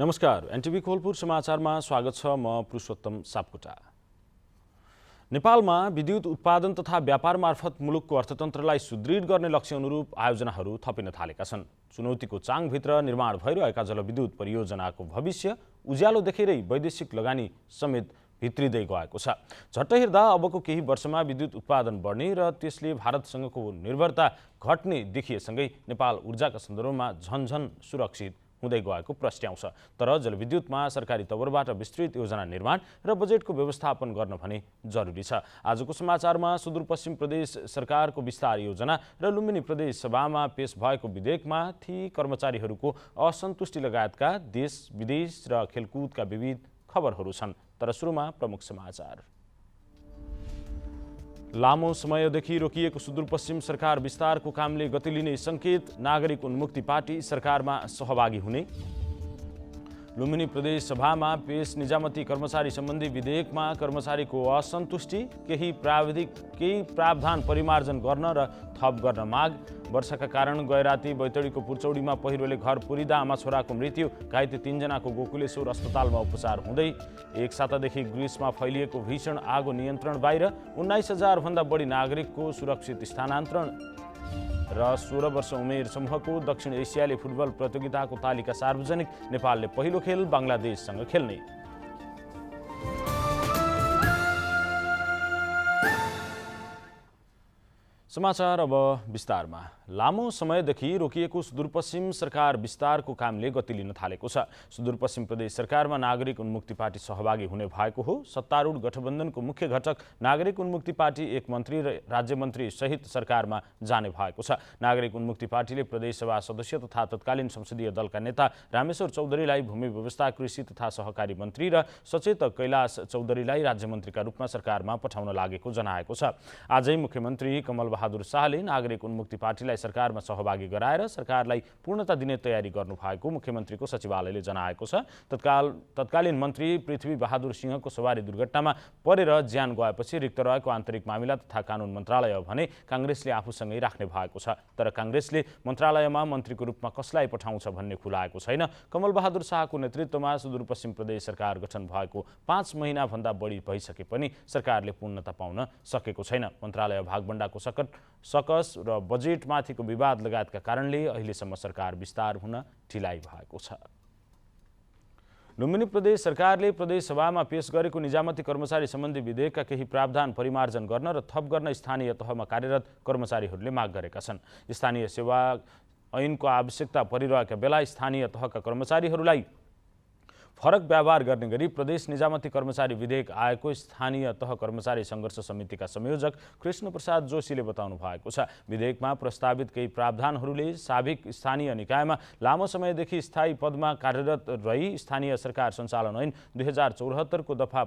नमस्कार, एनटिभी कोलपुर समाचारमा स्वागत छ। म पुरुषोत्तम सापकोटा। नेपालमा विद्युत उत्पादन तथा व्यापार मार्फत मुलुकको अर्थतन्त्रलाई सुदृढ गर्ने लक्ष्य अनुरूप आयोजनाहरू थपिन थालेका छन्। चुनौतीको चाङभित्र निर्माण भइरहेका जलविद्युत परियोजनाको भविष्य उज्यालो देखेरै वैदेशिक लगानी समेत भित्रिँदै गएको छ। झट्ट हेर्दा अबको केही वर्षमा विद्युत उत्पादन बढ्ने र त्यसले भारतसँगको निर्भरता घट्ने देखिएसँगै नेपाल ऊर्जाका सन्दर्भमा झनझन सुरक्षित हुँदै गएको प्रस्ट्याउँछ। तर जलविद्युतमा सरकारी तवरबाट विस्तृत योजना निर्माण र बजेटको व्यवस्थापन गर्न भने जरुरी छ। आजको समाचारमा सुदूरपश्चिम प्रदेश सरकारको विस्तार योजना र लुम्बिनी प्रदेश सभामा पेश भएको विधेयकमाथि कर्मचारीहरूको असन्तुष्टि लगायतका देश विदेश र खेलकुदका विविध खबरहरू छन्। तर सुरुमा प्रमुख समाचार। लामो समयदेखि रोकिएको सुदूरपश्चिम सरकार विस्तारको कामले गति लिने संकेत, नागरिक उन्मुक्ति पार्टी सरकारमा सहभागी हुने। लुम्बिनी प्रदेश सभामा पेश निजामती कर्मचारी सम्बन्धी विधेयकमा कर्मचारीको असन्तुष्टि, केही प्रावधान परिमार्जन गर्न र थप गर्न माग। वर्षाका कारण गैराती बैतडीको पुर्चौडीमा पहिरोले घर पुरिँदा आमा छोराको मृत्यु, घाइते 3 जनाको गोकुलेश्वर अस्पतालमा उपचार हुँदै। एक सातादेखि ग्रिसमा फैलिएको भीषण आगो नियन्त्रण बाहिर, 19,000 भन्दा बढी नागरिकको सुरक्षित स्थानान्तरण र 16 वर्ष उमेर समूहको दक्षिण एसियाली फुटबल प्रतियोगिताको तालिका सार्वजनिक। नेपालले पहिलो खेल बङ्गलादेशसँग खेल्ने। समाचार अब विस्तारमा। लामो समयदेखि रोकिएको सुदूरपश्चिम सरकार विस्तारको कामले गति लिन थालेको छ। सुदूरपश्चिम प्रदेश सरकारमा नागरिक उन्मुक्ति पार्टी सहभागी हुने भएको हो। सत्तारूढ गठबन्धनको मुख्य घटक नागरिक उन्मुक्ति पार्टी एक मन्त्री र राज्यमन्त्री सहित सरकारमा जाने भएको छ। नागरिक उन्मुक्ति पार्टीले प्रदेशसभा सदस्य तथा तत्कालीन संसदीय दलका नेता रामेश्वर चौधरीलाई भूमि व्यवस्था, कृषि तथा सहकारी मन्त्री र सचेतक कैलाश चौधरीलाई राज्यमन्त्रीका रूपमा सरकारमा पठाउन लागेको जनाएको छ। आजै मुख्यमन्त्री कमल बहादुर शाहले नागरिक उन्मुक्ति पार्टीलाई सरकारमा सहभागी गराएर सरकारलाई पूर्णता दिने तयारी गर्नु भएको मुख्यमन्त्रीको सचिवालयले जनाएको छ। तत्कालीन मन्त्री पृथ्वी बहादुर सिंहको सवारी दुर्घटनामा परेर ज्यान गएपछि रिक्त रहेको आन्तरिक मामिला तथा कानुन मन्त्रालय भने काङ्ग्रेसले आफूसँगै राख्ने भएको छ। तर काङ्ग्रेसले मन्त्रालयमा मन्त्रीको रूपमा कसलाई पठाउँछ भन्ने खुलाएको छैन। कमल बहादुर शाहको नेतृत्वमा सुदूरपश्चिम प्रदेश सरकार गठन भएको 5 महिनाभन्दा बढी भइसके पनि सरकारले पूर्णता पाउन सकेको छैन। मन्त्रालय भागबण्डाको सकस र बजेटमाथिको विवाद लगायतका कारणले अहिलेसम्म सरकार विस्तार हुन ढिलाइ भएको छ। लुम्बिनी प्रदेश सरकारले प्रदेशसभामा पेश गरेको निजामती कर्मचारी सम्बन्धी विधेयकका केही प्रावधान परिमार्जन गर्न र थप गर्न स्थानीय तहमा कार्यरत कर्मचारीहरूले माग गरेका छन्। स्थानीय सेवा ऐनको आवश्यकता परिरहेका बेला स्थानीय तहका कर्मचारीहरूलाई फरक व्यवहार गर्ने गरी प्रदेश निजामती कर्मचारी विधेयक आएको स्थानीय तह कर्मचारी सङ्घर्ष समितिका संयोजक कृष्ण प्रसाद जोशीले बताउनु भएको छ। विधेयकमा प्रस्तावित केही प्रावधानहरूले साबिक स्थानीय निकायमा लामो समयदेखि स्थायी पदमा कार्यरत रही स्थानीय सरकार सञ्चालन ऐन 2074 को दफा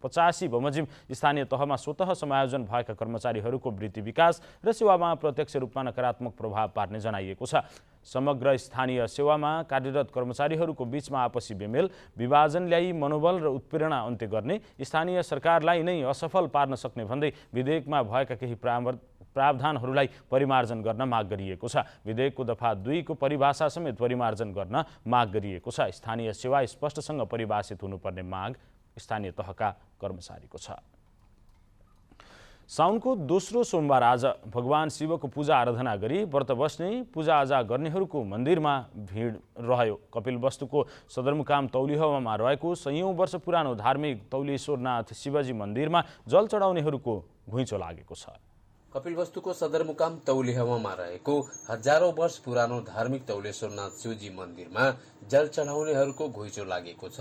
85 बमोजिम स्थानीय तहमा स्वतः समायोजन भएका कर्मचारीहरूको वृत्ति विकास र सेवामा प्रत्यक्ष रूपमा नकारात्मक प्रभाव पार्ने जनाइएको छ। समग्र स्थानीय सेवामा कार्यरत कर्मचारीहरूको बीचमा आपसी बेमेल, विभाजन ल्याई मनोबल र उत्प्रेरणा अन्त्य गर्ने, स्थानीय सरकारलाई नै असफल पार्न सक्ने भन्दै विधेयकमा भएका केही प्रावधानहरूलाई परिमार्जन गर्न माग गरिएको छ। विधेयकको दफा 2 को परिभाषा समेत परिमार्जन गर्न माग गरिएको छ। स्थानीय सेवा स्पष्टसँग परिभाषित हुनुपर्ने माग स्थानीय तहका कर्मचारीको छ। साउनको दोस्रो सोमबार आज भगवान शिवको पूजा आराधना गरी व्रत बस्ने, पूजाआजा गर्नेहरूको मन्दिरमा भिड रह्यो। कपिलवस्तुको सदरमुकाम तौलिहवामा रहेको 100औं वर्ष पुरानो धार्मिक तौलेश्वरनाथ शिवजी मन्दिरमा जल चढाउनेहरूको घुइँचो लागेको छ। कपिलवस्तुको सदरमुकाम तौलिहवामा रहेको हजारौं वर्ष पुरानो धार्मिक तौलेश्वरनाथ शिवजी मन्दिरमा जल चढाउनेहरूको घुइँचो लागेको छ।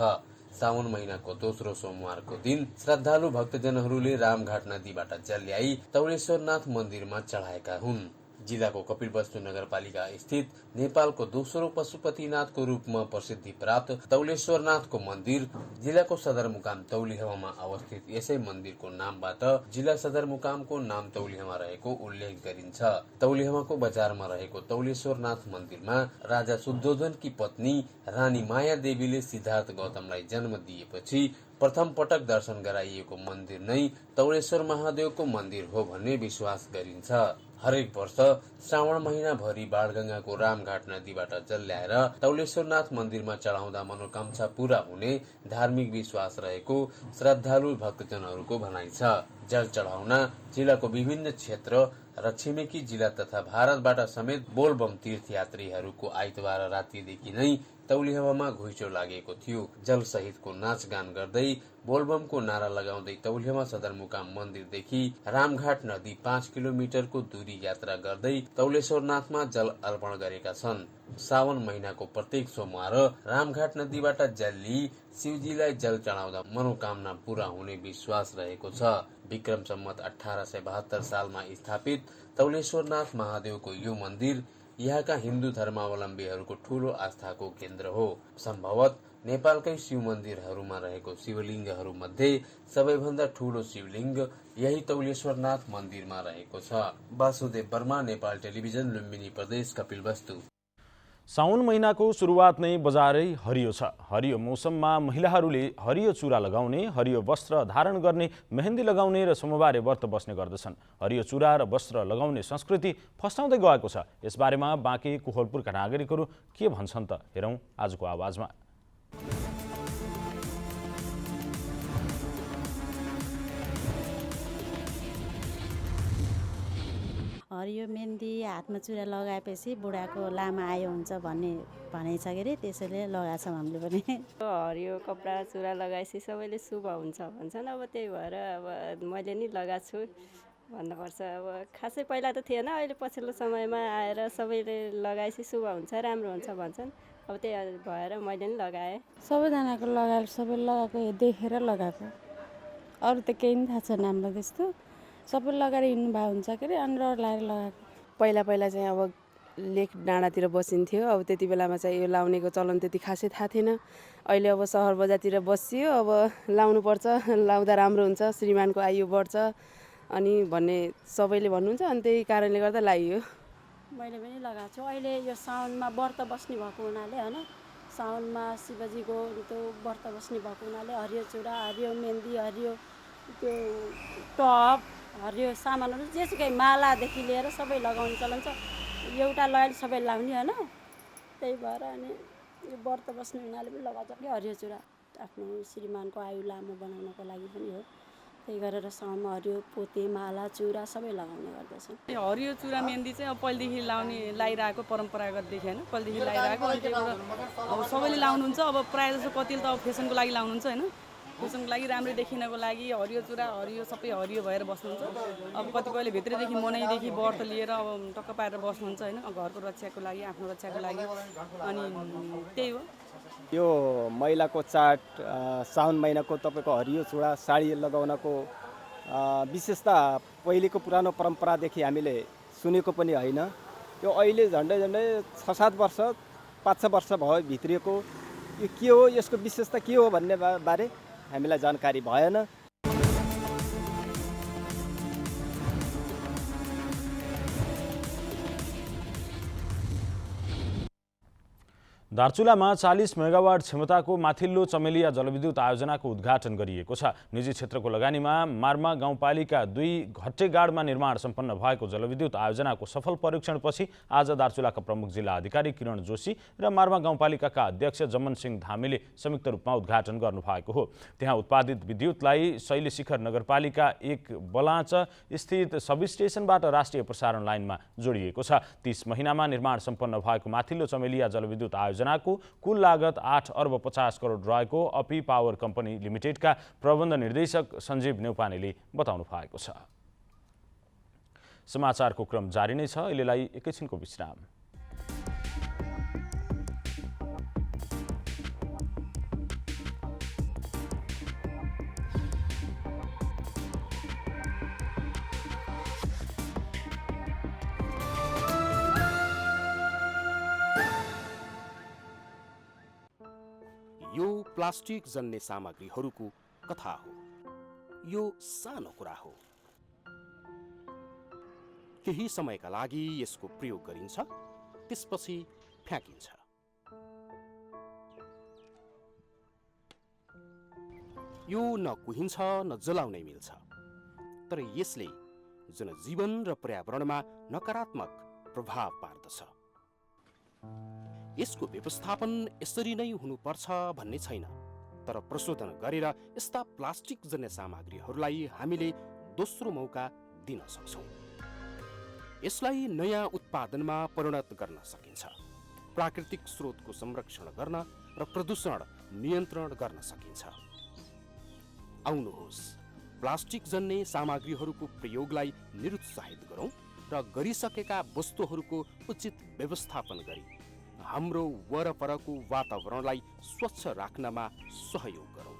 साउन महिनाको दोस्रो सोमबारको दिन श्रद्धालु भक्तजनहरूले रामघाट नदीबाट जल ल्याई तौलेश्वरनाथ मन्दिरमा चढाएका हुन्। जिल्लाको कपिलवस्तु नगरपालिका स्थित नेपालको दोस्रो पशुपतिनाथको रूपमा प्रसिद्धि प्राप्त तौलेश्वरनाथको मन्दिर जिल्लाको सदरमुकाम तौलिहवामा अवस्थित यसै मन्दिरको नामबाट जिल्ला सदरमुकामको नाम तौलिहवा रहेको उल्लेख गरिन्छ। तौलिहवाको बजारमा रहेको तौलेश्वरनाथ मन्दिरमा राजा शुद्धोधनकी पत्नी रानी माया देवीले सिद्धार्थ गौतमलाई जन्म दिएपछि प्रथम पटक दर्शन गराइएको मन्दिर नै तौलेश्वर महादेवको मन्दिर हो भन्ने विश्वास गरिन्छ। हरेक वर्ष श्रावण महिनाभरि बाणगंगाको रामघाट नदीबाट जल ल्याएर तौलेश्वरनाथ मन्दिरमा चढाउँदा मनोकांक्षा पूरा हुने धार्मिक विश्वास रहेको श्रद्धालु भक्तजनहरूको भनाइ छ। जल चढाउन जिल्लाको विभिन्न क्षेत्र र छिमेकी जिल्ला तथा भारतबाट समेत बोलबम तीर्थयात्रीहरूको आइतबार रातिदेखि नै तौलिहावामा घुइँचो लागेको थियो। जल सहितको नाचगान गर्दै बोलबमको नारा लगाउँदै तौलिहावा सदरमुकाम मन्दिरदेखि रामघाट नदी 5 किलोमिटरको दूरी यात्रा गर्दै तौलेश्वरनाथमा जल अर्पण गरेका छन्। सावन महिनाको प्रत्येक सोमबार रामघाट नदीबाट जल लिई शिवजीलाई जल चढाउँदा मनोकामना पूरा हुने विश्वास रहेको छ। विक्रम सम्वत 1872 सालमा स्थापित तौलेश्वरनाथ महादेवको यो मन्दिर यहाँका हिन्दू धर्मावलम्बीहरूको ठूलो आस्थाको केन्द्र हो। सम्भवत नेपालकै शिव मन्दिरहरूमा रहेको शिवलिङ्गहरू मध्ये सबैभन्दा ठूलो शिवलिङ्ग यही तौलेश्वरनाथ मन्दिरमा रहेको छ। वासुदेव वर्मा, नेपाल टेलिभिजन, लुम्बिनी प्रदेश, कपिलवस्तु। साउन महिनाको सुरुवात नै बजारै हरियो छ। हरियो मौसममा महिलाहरूले हरियो चुरा लगाउने, हरियो वस्त्र धारण गर्ने, मेहन्दी लगाउने र सोमबारे व्रत बस्ने गर्दछन्। हरियो चुरा र वस्त्र लगाउने संस्कृति फस्टाउँदै गएको छ। यसबारेमा बाँके कोहलपुरका नागरिकहरू के भन्छन् त हेरौँ आजको आवाजमा। हरियो मेहन्दी हातमा चुरा लगाएपछि बुढाको लामा आयो हुन्छ भन्ने भनाइ छ के अरे, त्यसैले लगाएको छौँ हामीले पनि। हरियो कपडा चुरा लगाएपछि सबैले शुभ हुन्छ भन्छन्। अब त्यही भएर अब मैले नि लगाएको छु भन्नुपर्छ। अब खासै पहिला त थिएन, अहिले पछिल्लो समयमा आएर सबैले लगाएपछि शुभ हुन्छ, राम्रो हुन्छ भन्छन्। अब त्यही भएर मैले नि लगाएँ। सबैजनाको लगाएको, सबैले लगाएको देखेर लगाएको, अरू त केही पनि थाहा छैन हामीलाई त्यस्तो। सबै लगाएर हिँड्नु भएको हुन्छ के अरे, अनुहार लाएर लगाएको। पहिला चाहिँ अब लेक डाँडातिर बसिन्थ्यो, अब त्यति बेलामा चाहिँ यो लाउनेको चलन त्यति खासै थाहा थिएन। अहिले अब सहर बजारतिर बसियो, अब लाउनुपर्छ, लाउँदा राम्रो हुन्छ, श्रीमानको आयु बढ्छ अनि भन्ने सबैले भन्नुहुन्छ, अनि त्यही कारणले गर्दा लगाइयो। मैले पनि लगाएको छु। अहिले यो साउनमा व्रत बस्ने भएको हुनाले होइन, साउनमा शिवजीको त्यो व्रत बस्ने भएको हुनाले हरियो चुरा, हरियो मेहन्दी, हरियो त्यो टप, हरियो सामानहरू जेसुकै मालादेखि लिएर सबै लगाउने चलन छ। एउटा लगाएर सबै लाउने होइन, त्यही भएर अनि यो व्रत बस्ने हुनाले पनि लगाएको छ कि हरियो चुरा आफ्नो श्रीमानको आयु लामो बनाउनको लागि पनि हो। त्यही गरेर साउनमा हरियो पोते, माला, चुरा सबै लगाउने गर्दछन्। हरियो चुरा मेहन्दी चाहिँ अब पहिलेदेखि लगाइरहेको परम्परागतदेखि होइन, पहिलेदेखि लगाइरहेको, अनि त्यही भएर अब सबैले लाउनुहुन्छ। अब प्रायः जस्तो कतिले त अब फेसनको लागि लाउनुहुन्छ होइन, फेसनको लागि राम्रो देखिनको लागि हरियो चुरा, हरियो सबै हरियो भएर बस्नुहुन्छ। अब कतिपयले भित्रैदेखि मनैदेखि व्रत लिएर अब टक्क पारेर बस्नुहुन्छ होइन, घरको रक्षाको लागि, आफ्नो रक्षाको लागि। अनि त्यही हो। यो महिलाको चाड साउन महिनाको तपाईँको हरियो चुडा साडी लगाउनको विशेषता पहिलेको पुरानो परम्परादेखि हामीले सुनेको पनि होइन। यो अहिले झन्डै 6-7 वर्ष 5-6 वर्ष भयो भित्रिएको। यो के हो, यसको विशेषता के हो भन्ने बारे हामीलाई जानकारी भएन। दार्चुलामा 40 मेगावाट क्षमताको माथिल्लो चमेलिया जलविद्युत आयोजनाको उद्घाटन गरिएको छ। निजी क्षेत्रको लगानीमा मार्मा गाउँपालिका 2 घट्टेगाडमा निर्माण सम्पन्न भएको जलविद्युत आयोजनाको सफल परीक्षणपछि आज दार्चुलाका प्रमुख जिल्ला अधिकारी किरण जोशी र मार्मा गाउँपालिकाका अध्यक्ष जमन सिंह धामीले संयुक्त रूपमा उद्घाटन गर्नुभएको हो। त्यहाँ उत्पादित विद्युतलाई शैलशिखर नगरपालिका 1 बलाँच स्थित सबस्टेसनबाट राष्ट्रिय प्रसारण लाइनमा जोडिएको छ। 30 महिनामा निर्माण सम्पन्न भएको माथिल्लो चमेलिया जलविद्युत आयोजनाको कुल लागत 8 अर्ब 50 करोड रहेको अपी पावर कम्पनी लिमिटेडका प्रबन्ध निर्देशक सञ्जीव नेउपानेले बताउनु भएको छ। समाचारको क्रम जारी नै छ, अहिलेलाई एकैछिनको विश्राम। यो प्लास्टिक जन्य सामग्रीहरूको कथा हो। यो सानो कुरा हो। केही समयका लागि यसको प्रयोग गरिन्छ, त्यसपछि फ्याँकिन्छ। यो न कुहिन्छ न जलाउनै मिल्छ, तर यसले जनजीवन र पर्यावरणमा नकारात्मक प्रभाव पार्दछ। यसको व्यवस्थापन यसरी नै हुनुपर्छ भन्ने छैन, तर प्रशोधन गरेर यस्ता प्लास्टिक जन्य सामग्रीहरूलाई हामीले दोस्रो मौका दिन सक्छौँ। यसलाई नयाँ उत्पादनमा परिणत गर्न सकिन्छ, प्राकृतिक स्रोतको संरक्षण गर्न र प्रदूषण नियन्त्रण गर्न सकिन्छ। आउनुहोस्, प्लास्टिक जन्य सामग्रीहरूको प्रयोगलाई निरुत्साहित गरौँ र गरिसकेका वस्तुहरूको उचित व्यवस्थापन गरी हाम्रो वरपरको वातावरणलाई स्वच्छ राख्नमा सहयोग गरौँ।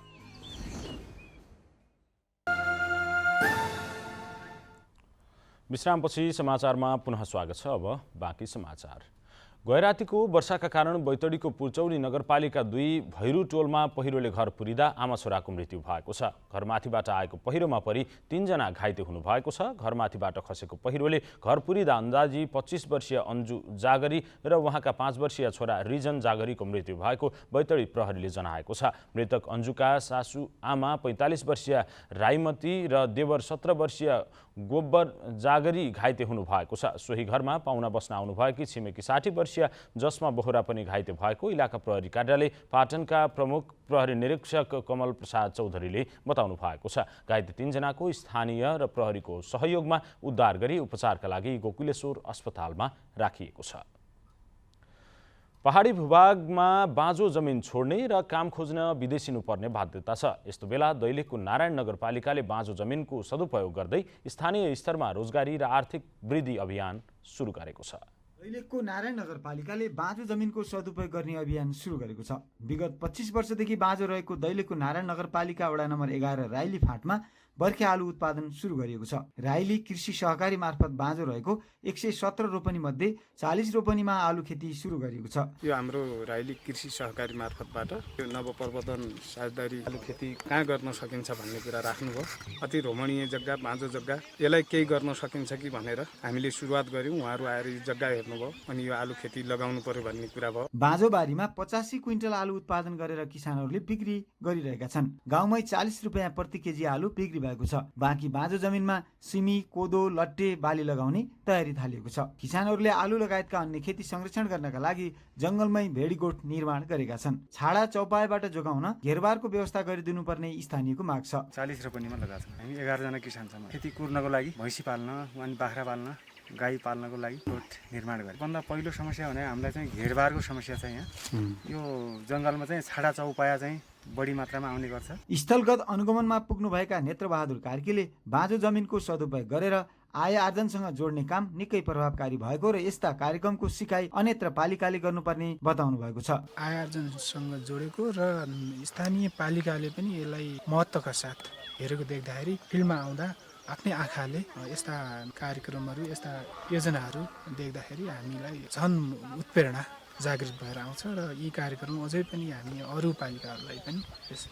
विश्रामपछि समाचारमा पुनः स्वागत छ। अब बाँकी समाचार। गैरातीको वर्षाका कारण बैतडीको पुर्चौली नगरपालिका 2 भैरू टोलमा पहिरोले घर पुरिँदा आमा छोराको मृत्यु भएको छ। घरमाथिबाट आएको पहिरोमा परि 3 जना घाइते हुनुभएको छ। घरमाथिबाट खसेको पहिरोले घर पुरिँदा अन्दाजी 25 वर्षीय अन्जु जागरी र उहाँका 5 वर्षीय छोरा रिजन जागरीको मृत्यु भएको बैतडी प्रहरीले जनाएको छ। मृतक अन्जुका सासू आमा 45 वर्षीय राईमती र देवर 17 वर्षीय गोब्बर जागरी घाइते हुनुभएको छ। सोही घरमा पाहुना बस्न आउनुभएकी छिमेकी 60 वर्षीय जसमा बोहरा पनि घाइते भएको इलाका प्रहरी कार्यालय पाटनका प्रमुख प्रहरी निरीक्षक कमल प्रसाद चौधरीले बताउनु भएको छ। घाइते 3 जनाको स्थानीय र प्रहरीको सहयोगमा उद्धार गरी उपचारका लागि गोकुलेश्वर अस्पतालमा राखिएको छ। पहाडी भूभागमा बाँझो जमिन छोड्ने र काम खोज्न विदेशिनुपर्ने बाध्यता छ। यस्तो बेला दैलेखको नारायण नगरपालिकाले बाँझो जमिनको सदुपयोग गर्दै स्थानीय स्तरमा रोजगारी र आर्थिक वृद्धि अभियान सुरु गरेको छ। दैलेखको नारायण नगरपालिकाले बाँझो जमिनको सदुपयोग गर्ने अभियान सुरु गरेको छ। विगत 25 वर्षदेखि बाँझो रहेको दैलेखको नारायण नगरपालिका वडा नम्बर 11 राइली फाँटमा बर्खे आलु उत्पादन सुरु गरिएको छ। राइली कृषि सहकारी मार्फत बाँझो रहेको 117 रोपनी मध्ये 40 रोपनीमा आलु खेती सुरु गरिएको छ। यो हाम्रो राइली कृषि सहकारी मार्फतबाट यो नवप्रवर्धन साझेदारी आलु खेती कहाँ गर्न सकिन्छ भन्ने कुरा राख्नुभयो। अति रमणीय जग्गा, बाँझो जग्गा, यसलाई केही गर्न सकिन्छ कि भनेर हामीले सुरुवात गर्यौँ। उहाँहरू आएर यो जग्गा हेर्नुभयो अनि यो आलु खेती लगाउनु पर्यो भन्ने कुरा भयो। बाँझो बारीमा 85 क्विन्टल आलु उत्पादन गरेर किसानहरूले बिक्री गरिरहेका छन्। गाउँमै 40 रुपियाँ प्रति केजी आलु बिक्री भएको छ। बाँकी बाँझो जमिनमा सिमी, कोदो, लट्टे बाली लगाउने तयारी थालिएको छ। किसानहरूले आलु लगायतका अन्य खेती संरक्षण गर्नका लागि जंगलमै भेडीगोठ निर्माण गरेका छन्। छाडा चौपायाबाट जोगाउन घेरबारको व्यवस्था गरिदिनुपर्ने स्थानीयको माग छ। 40 रोपनीमा लगाएको छौँ हामी। 11 जना किसान छौँ। खेती कुर्नको लागि भैँसी पाल्न अनि बाख्रा पाल्न, गाई पाल्नको लागि गोठ निर्माण गरे। भन्दा पहिलो समस्या भने हामीलाई चाहिँ घेरबारको समस्या छ। यहाँ यो जंगलमा चाहिँ छाडा चौपाया चाहिँ बढी मात्रामा आउने गर्छ। स्थलगत अनुगमनमा पुग्नुभएका नेत्रबहादुर कार्कीले बाँझो जमिनको सदुपयोग गरेर आय आर्जनसँग जोड्ने काम निकै प्रभावकारी भएको र यस्ता कार्यक्रमको सिकाइ अन्यत्र पालिकाले गर्नुपर्ने बताउनु भएको छ। आय आर्जनसँग जोडेको र स्थानीय पालिकाले पनि यसलाई महत्त्वका साथ हेरेको देख्दाखेरि फिल्डमा आउँदा आफ्नै आँखाले यस्ता कार्यक्रमहरू, यस्ता योजनाहरू देख्दाखेरि हामीलाई झन् उत्प्रेरणा जागृत भएर आउँछ र यी कार्यक्रम अझै पनि हामी अरू पालिकाहरूलाई पनि यस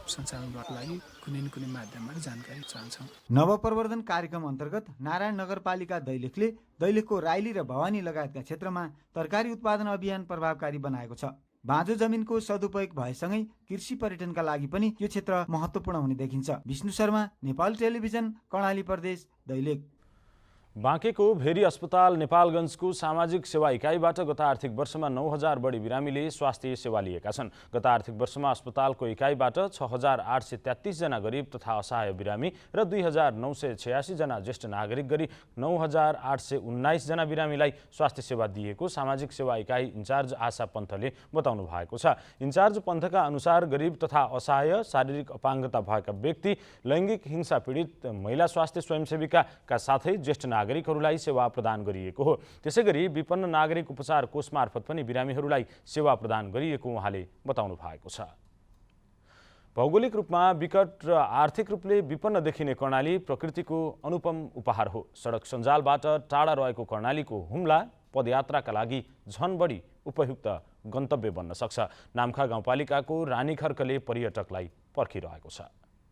सञ्चालनको लागि कुनै न कुनै माध्यमबाट जानकारी चाहन्छौँ। नवप्रवर्धन कार्यक्रम अन्तर्गत नारायण नगरपालिका दैलेखले दैलेखको राइली र भवानी लगायतका क्षेत्रमा तरकारी उत्पादन अभियान प्रभावकारी बनाएको छ। बाँझो जमिनको सदुपयोग भएसँगै कृषि पर्यटनका लागि पनि यो क्षेत्र महत्त्वपूर्ण हुने देखिन्छ। विष्णु शर्मा, नेपाल टेलिभिजन, कर्णाली प्रदेश, दैलेख। बाँकेको भेरी अस्पताल नेपालगञ्जको सामाजिक सेवा इकाइबाट गत आर्थिक वर्षमा 9,000 बढी बिरामीले स्वास्थ्य सेवा लिएका छन्। गत आर्थिक वर्षमा अस्पतालको इकाइबाट 6,833 जना गरिब तथा असहाय बिरामी र 2,986 जना ज्येष्ठ नागरिक गरी 9,819 जना बिरामीलाई स्वास्थ्य सेवा दिएको सामाजिक सेवा इकाइ इन्चार्ज आशा पन्थले बताउनु भएको छ। इन्चार्ज पन्थका अनुसार गरिब तथा असहाय, शारीरिक अपाङ्गता भएका व्यक्ति, लैङ्गिक हिंसा पीडित महिला स्वास्थ्य स्वयंसेविकाका साथै ज्येष्ठ नागरिकहरूलाई सेवा प्रदान गरिएको हो। त्यसैगरी विपन्न नागरिक उपचार कोष मार्फत पनि बिरामीहरूलाई सेवा प्रदान गरिएको उहाँले बताउनु भएको छ। भौगोलिक रूपमा विकट र आर्थिक रूपले विपन्न देखिने कर्णाली प्रकृतिको अनुपम उपहार हो। सडक सञ्जालबाट टाढा रहेको कर्णालीको हुम्ला पदयात्राका लागि झन बढी उपयुक्त गन्तव्य बन्न सक्छ। नाम्खा गाउँपालिकाको रानीखर्कले पर्यटकलाई पर्खिरहेको छ।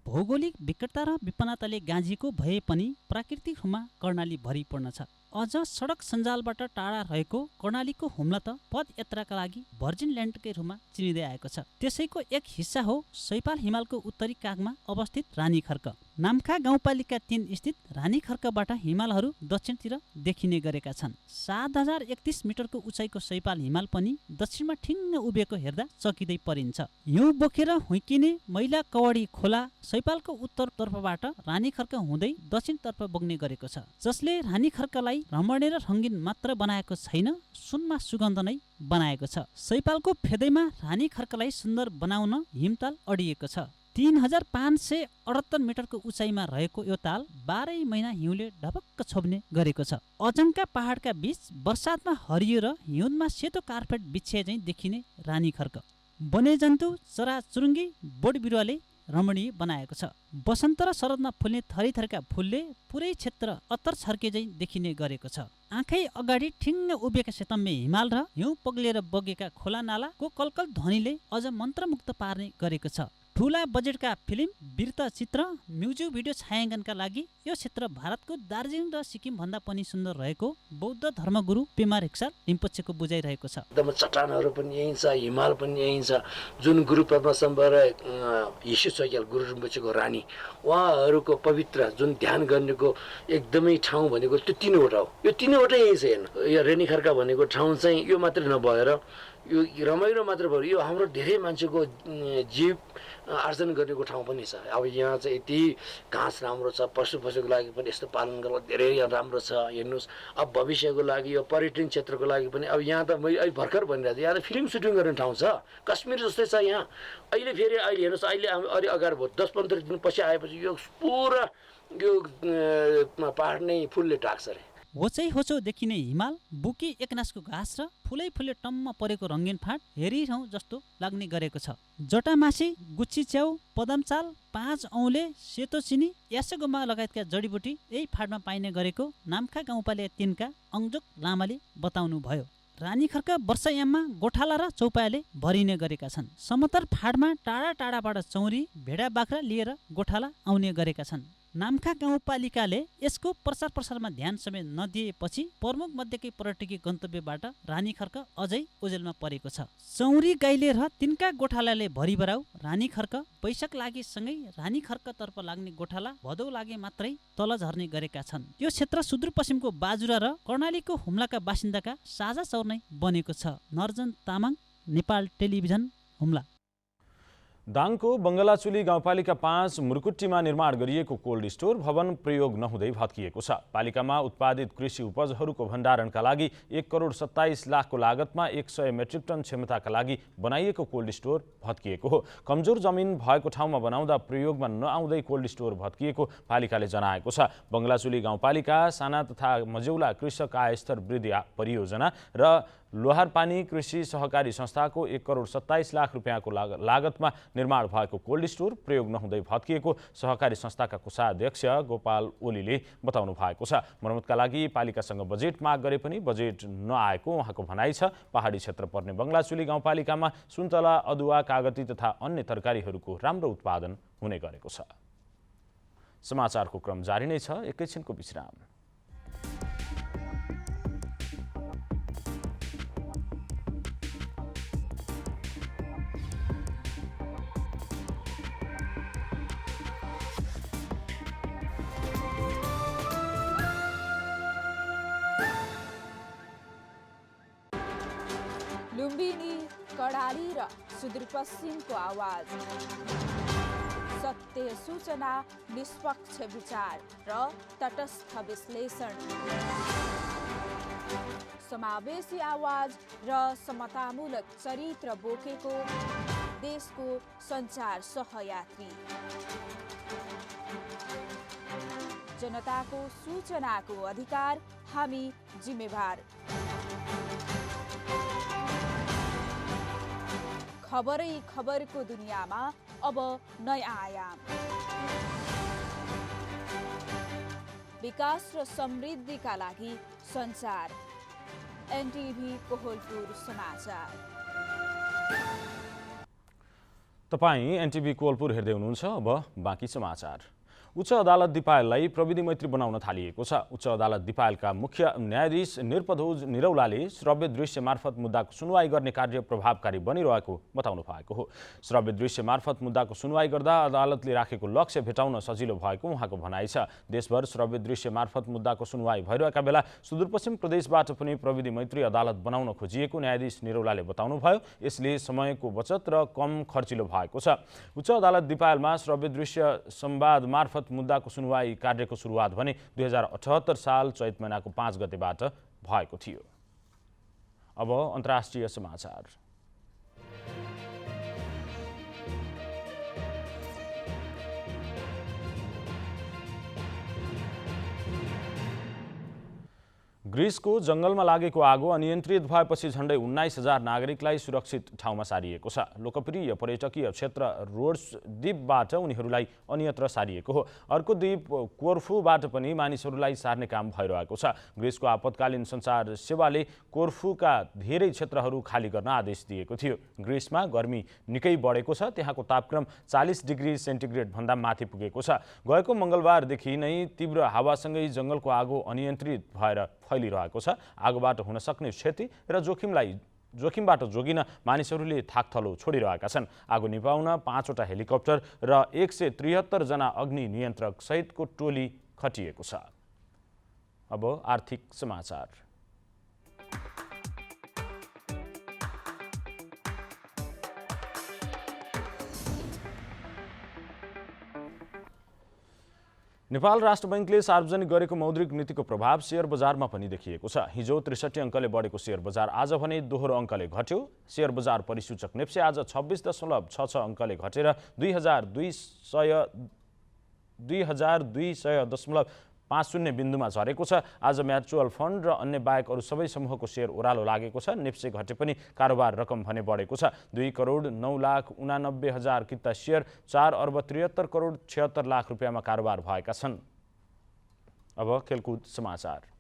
भौगोलिक विकटता र विपन्नताले गाँजिएको भए पनि प्राकृतिक रूपमा कर्णाली भरिपूर्ण छ। अझ सडक सञ्जालबाट टाढा रहेको कर्णालीको हुम्ला त पदयात्राका लागि भर्जिन ल्यान्डकै रूपमा चिनिँदै आएको छ। त्यसैको एक हिस्सा हो सैपाल हिमालको उत्तरी कागमा अवस्थित रानीखर्क। नाम्खा गाउँपालिका 3 स्थित रानीखर्कबाट हिमालहरू दक्षिणतिर देखिने गरेका छन्। 7031 मिटरको उचाइको सैपाल हिमाल पनि दक्षिणमा ठिङ्ग उभिएको हेर्दा चकिँदै परिन्छ। हिउँ बोकेर हुइकिने मैला कवडी खोला सैपालको उत्तरतर्फबाट रानीखर्क हुँदै दक्षिणतर्फ बग्ने गरेको छ, जसले रानीखर्कलाई रमणीय र रङ्गीन मात्र बनाएको छैन, सुनमा सुगन्ध नै बनाएको छ। सैपालको फेदैमा रानीखर्कलाई सुन्दर बनाउन हिमताल अडिएको छ। 3578 मिटरको उचाइमा रहेको यो ताल 12 महिना हिउँले ढपक्क छोप्ने गरेको छ। अजङ्का पहाडका बीच बर्सातमा हरियो र हिउँदमा सेतो कार्पेट बिछे झैँ देखिने रानीखर्क वन्यजन्तु चराचुरुङ्गी बोट बिरुवाले रमणीय बनाएको छ। वसन्त र शरदमा फुल्ने थरीथरीका फुलले पुरै क्षेत्र अत्तर छर्के झैँ देखिने गरेको छ। आँखै अगाडि ठिङ्ग उभिएका सेतम्मे हिमाल र हिउँ पग्लिएर बगेका खोला नालाको कलकल ध्वनिले अझ मन्त्रमुग्ध पार्ने गरेको छ। ठुला बजेटका फिल्म, वृत्तचित्र, म्युजिक भिडियो छायाङ्कनका लागि यो क्षेत्र भारतको दार्जिलिङ र सिक्किम भन्दा पनि सुन्दर रहेको बौद्ध धर्मगुरु पेमा रिक्साल रिम्पोछेको बुझाइरहेको छ। एकदम चट्टानहरू पनि यहीँ छ, हिमाल पनि यहीँ छ। जुन गुरु पद्मसम्भव र हिसु चैक्याल गुरु रिम्पोछेको रानी उहाँहरूको पवित्र जुन ध्यान गर्नेको एकदमै ठाउँ भनेको त्यो 3वटा हो। यो 3वटा यहीँ छ। हेर्नु, यो रेनीखर्का भनेको ठाउँ चाहिँ यो मात्रै नभएर यो रमाइलो मात्र भयो, यो हाम्रो धेरै मान्छेको जीव आर्जन गरेको ठाउँ पनि छ। अब यहाँ चाहिँ यति घाँस राम्रो छ, पशुको लागि पनि यस्तो पालन गर्न धेरै राम्रो छ। हेर्नुहोस्, अब भविष्यको लागि यो पर्यटन क्षेत्रको लागि पनि अब यहाँ त मैले अहिले भर्खर भनिरहेको थिएँ, यहाँ त फिल्म सुटिङ गर्ने ठाउँ छ। कश्मीर जस्तै छ यहाँ। अहिले फेरि अहिले हेर्नुहोस्, अहिले अलि अगाडि भयो 10-15 दिन पछि आएपछि यो पुरा यो पहाड नै फुलले ढाक्छ अरे। होचै होचो देखिने हिमाल, बुकी एकनासको घाँस र फुलै फुले टम्म परेको रङ्गीन फाँट हेरिरहँ जस्तो लाग्ने गरेको छ। जटामासी, गुच्ची च्याउ, पदमचाल, 5 औँले, सेतो चिनी, यासेगोमा लगायतका जडीबुटी यही फाँटमा पाइने गरेको नाम्खा गाउँपालिका 3 का अङ्जोक लामाले बताउनु भयो। रानीखर्क वर्षायाममा गोठाला र चौपायाले भरिने गरेका छन्। समतल फाँटमा टाढा टाढाबाट चौरी, भेडा बाख्रा लिएर गोठाला आउने गरेका छन्। नाम्खा गाउँपालिकाले यसको प्रचार प्रसारमा ध्यान समेत नदिएपछि प्रमुख मध्येकै पर्यटकीय गन्तव्यबाट रानीखर्क अझै ओझेलमा परेको छ। चौरी गाईले र तिनका गोठालाले भरिभराउ रानीखर्क वैशाख लागेसँगै रानीखर्कतर्फ लाग्ने गोठाला भदौ लागे मात्रै तल झर्ने गरेका छन्। यो क्षेत्र सुदूरपश्चिमको बाजुरा र कर्णालीको हुम्लाका बासिन्दाका साझा चौर नै बनेको छ। नर्जन तामाङ, नेपाल टेलिभिजन, हुम्ला। दाङको बङ्गलाचुली गाउँपालिका 5 मुर्कुट्टीमा निर्माण गरिएको कोल्ड स्टोर भवन प्रयोग नहुँदै भत्किएको छ। पालिकामा उत्पादित कृषि उपजहरूको भण्डारणका लागि 1,27 करोडको लागतमा 100 मेट्रिक टन क्षमताका लागि बनाइएको कोल्ड स्टोर भत्किएको हो। कमजोर जमिन भएको ठाउँमा बनाउँदा प्रयोगमा नआउँदै कोल्ड स्टोर भत्किएको पालिकाले जनाएको छ। बङ्गलाचुली गाउँपालिका साना तथा मझौला कृषक आय स्तर वृद्धि परियोजना र लोहारपानी कृषि सहकारी संस्थाको 1,27 करोड रुपियाँको लागतमा निर्माण भएको कोल्ड स्टोर प्रयोग नहुँदै भत्किएको सहकारी संस्थाका कोषाध्यक्ष गोपाल ओलीले बताउनु भएको छ। मर्मतका लागि पालिकासँग बजेट माग गरे पनि बजेट नआएको उहाँको भनाइ छ। पहाडी क्षेत्र पर्ने बङ्गलाचुली गाउँपालिकामा सुन्तला, अदुवा, कागती तथा अन्य तरकारीहरूको राम्रो उत्पादन हुने गरेको छ। समाचारको क्रम जारी नै छ, एकैछिनको विश्राम। लुम्बिनी, कडाली र सुदूरपश्चिमको आवाज, सत्य सूचना, निष्पक्ष विचार र तटस्थ विश्लेषण, समावेशी आवाज र समतामूलक चरित्र बोकेको देशको सञ्चार सहयात्री, जनताको सूचनाको अधिकार, हामी जिम्मेवार। खबरै खबरको दुनियाँमा अब नयाँ आयाम। विकास र समृद्धिका लागि सञ्चार। एनटिभी कोहलपुर समाचार। तपाईँ एनटिभी कोहलपुर हेर्दै हुनुहुन्छ। अब बाँकी समाचार। उच्च अदालत दिपायललाई प्रविधि मैत्री बनाउन थालिएको छ। उच्च अदालत दिपायलका मुख्य न्यायाधीश निरपधोज निरौलाले श्रव्य दृश्य मार्फत मुद्दाको सुनवाई गर्ने कार्य प्रभावकारी बनिरहेको बताउनु भएको हो। श्रव्य दृश्य मार्फत मुद्दाको सुनवाई गर्दा अदालतले राखेको लक्ष्य भेटाउन सजिलो भएको उहाँको भनाइ छ। देशभर श्रव्य दृश्य मार्फत मुद्दाको सुनवाई भइरहेका बेला सुदूरपश्चिम प्रदेशबाट पनि प्रविधि मैत्री अदालत बनाउन खोजिएको न्यायाधीश निरौलाले बताउनुभयो। यसले समयको बचत र कम खर्चिलो भएको छ। उच्च अदालत दिपायलमा श्रव्य दृश्य संवाद मार्फत मुद्दाको सुनवाई कार्यको सुरुवात भने 2078 साल चैत महिनाको 5 गतेबाट भएको थियो। अब अन्तर्राष्ट्रिय समाचार। ग्रिसको जंगलमा लागेको आगो अनियन्त्रित भएपछि झण्डै 19,000 नागरिकलाई सुरक्षित ठाउँमा सारिएको छ। लोकप्रिय पर्यटकीय क्षेत्र रोड्स द्वीपबाट उनीहरूलाई अन्यत्र सारिएको हो। अर्को द्वीप कोर्फुबाट पनि मानिसहरूलाई सार्ने काम भइरहेको छ। ग्रिसको आपतकालीन सञ्चार सेवाले कोर्फुका धेरै क्षेत्रहरू खाली गर्न आदेश दिएको थियो। ग्रिसमा गर्मी निकै बढेको छ। त्यहाँको तापक्रम 40 डिग्री सेन्टिग्रेड भन्दा माथि पुगेको छ। गएको मङ्गलबारदेखि नै तीव्र हावासँगै जंगलको आगो अनियन्त्रित भएर फैलिरहेको छ। आगोबाट हुन सक्ने क्षति र जोखिमबाट जोगिन मानिसहरूले थाकथलो छोडिरहेका छन्। आगो निभाउन 5वटा हेलिकप्टर र 173 जना अग्नि नियन्त्रक सहितको टोली खटिएको छ। अब आर्थिक समाचार। नेपाल राष्ट्र बैंकले सार्वजनिक गरेको मौद्रिक नीतिको प्रभाव शेयर बजारमा पनि देखिएको छ। हिजो 63 अङ्कले बढेको शेयर बजार आज भने दोहोरो अङ्कले घट्यो। शेयर बजार परिसूचक नेप्से आज 26.66 अङ्कले घटेर 2200.50 बिन्दुमा झरेको छ। आज म्युचुअल फन्ड र अन्य बाहेक अरू सबै समूहको शेयर ओह्रालो लागेको छ। नेप्से घटे पनि कारोबार रकम भने बढेको छ। 2,09,89,000 किता शेयर 4,73,76,00,000 रुपियाँमा कारोबार भएका छन्। अब खेलकुद समाचार।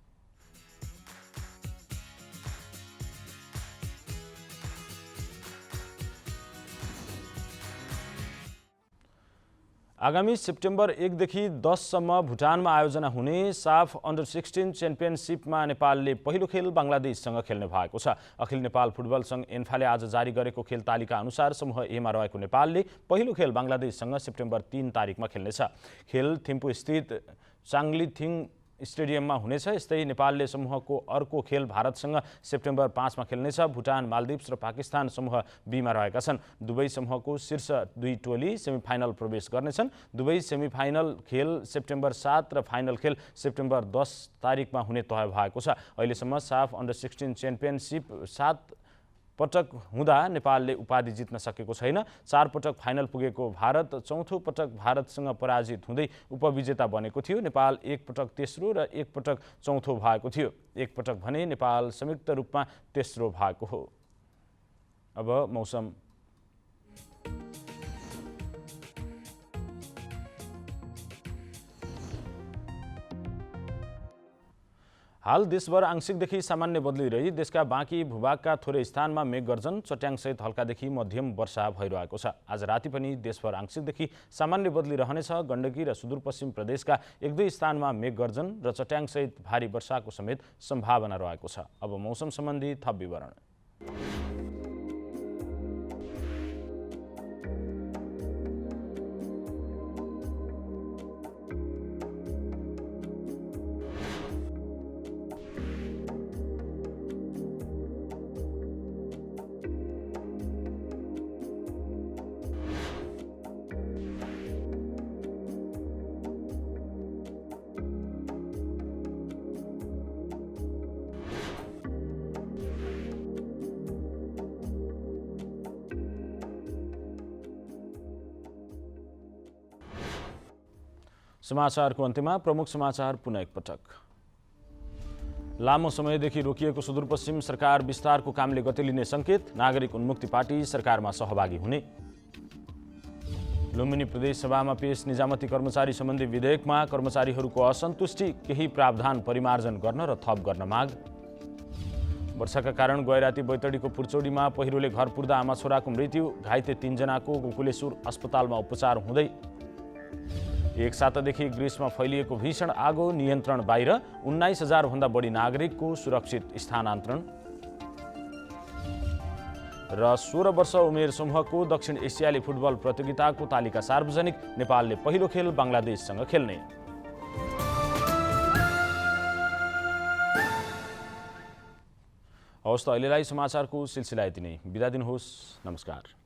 आगामी सेप्टेम्बर 1 देखि 10 सम्म भुटानमा आयोजना हुने साफ अन्डर 16 च्याम्पियनसिपमा नेपालले पहिलो खेल बङ्गलादेशसँग खेल्ने भएको छ। अखिल नेपाल फुटबल संघ एन्फाले आज जारी गरेको खेल तालिका अनुसार समूह एमा रहेको नेपालले पहिलो खेल बङ्गलादेशसँग सेप्टेम्बर 3 तारिकमा खेल्नेछ। खेल थिम्पू स्थित चाङलिथिङ स्टेडियममा हुनेछ। यस्तै नेपालले समूहको अर्को खेल भारतसँग सेप्टेम्बर 5 मा खेल्नेछ। भुटान, मालदिप्स र पाकिस्तान समूह बीमा रहेका छन्। दुवै समूहको शीर्ष 2 टोली सेमिफाइनल प्रवेश गर्नेछन्। दुवै सेमिफाइनल खेल सेप्टेम्बर 7 र फाइनल खेल सेप्टेम्बर 10 तारिकमा हुने तय भएको छ। अहिलेसम्म साफ अन्डर 16 च्याम्पियनसिप 7 पटक हुँदा नेपालले उपाधि जित्न सकेको छैन। 4 पटक फाइनल पुगेको भारत चौथो पटक भारतसँग पराजित हुँदै उपविजेता बनेको थियो। नेपाल 1 पटक तेस्रो र 1 पटक चौथो भएको थियो। 1 पटक भने नेपाल संयुक्त रूपमा तेस्रो भएको हो। अब मौसम। हाल देशभर आंशिकदेखि सामान्य बदली रही देशका बाँकी भूभागका थोरै स्थानमा मेघगर्जन, चट्याङसहित हल्कादेखि मध्यम वर्षा भइरहेको छ। आज राति पनि देशभर आंशिकदेखि सामान्य बदली रहनेछ। गण्डकी र सुदूरपश्चिम प्रदेशका 1-2 स्थानमा मेघगर्जन र चट्याङसहित भारी वर्षाको समेत सम्भावना रहेको छ। अब मौसम सम्बन्धी थप विवरण। समाचारको अन्त्यमा प्रमुख समाचार पुनः एकपटक। लामो समयदेखि रोकिएको सुदूरपश्चिम सरकार विस्तारको कामले गति लिने संकेत। नागरिक उन्मुक्ति पार्टी सरकारमा सहभागी हुने। लुम्बिनी प्रदेश सभामा पेश निजामती कर्मचारी सम्बन्धी विधेयकमा कर्मचारीहरूको असन्तुष्टि। केही प्रावधान परिमार्जन गर्न र थप गर्न माग। वर्षाका कारण गैराती बैतडीको पुर्चौडीमा पहिरोले घर पुर्दा आमा छोराको मृत्यु। घाइते 3 जनाको गोकुलेश्वर अस्पतालमा उपचार हुँदै। एक सातादेखि ग्रिसमा फैलिएको भीषण आगो नियन्त्रण बाहिर, 19,000 भन्दा बढी नागरिकको सुरक्षित स्थानान्तरण। र 16 वर्ष उमेर समूहको दक्षिण एसियाली फुटबल प्रतियोगिताको तालिका सार्वजनिक, नेपालले पहिलो खेल बङ्गलादेशसँग खेल्ने। हवस् त अहिलेलाई समाचारको सिलसिला यति नै। बिदा दिनुहोस्। नमस्कार।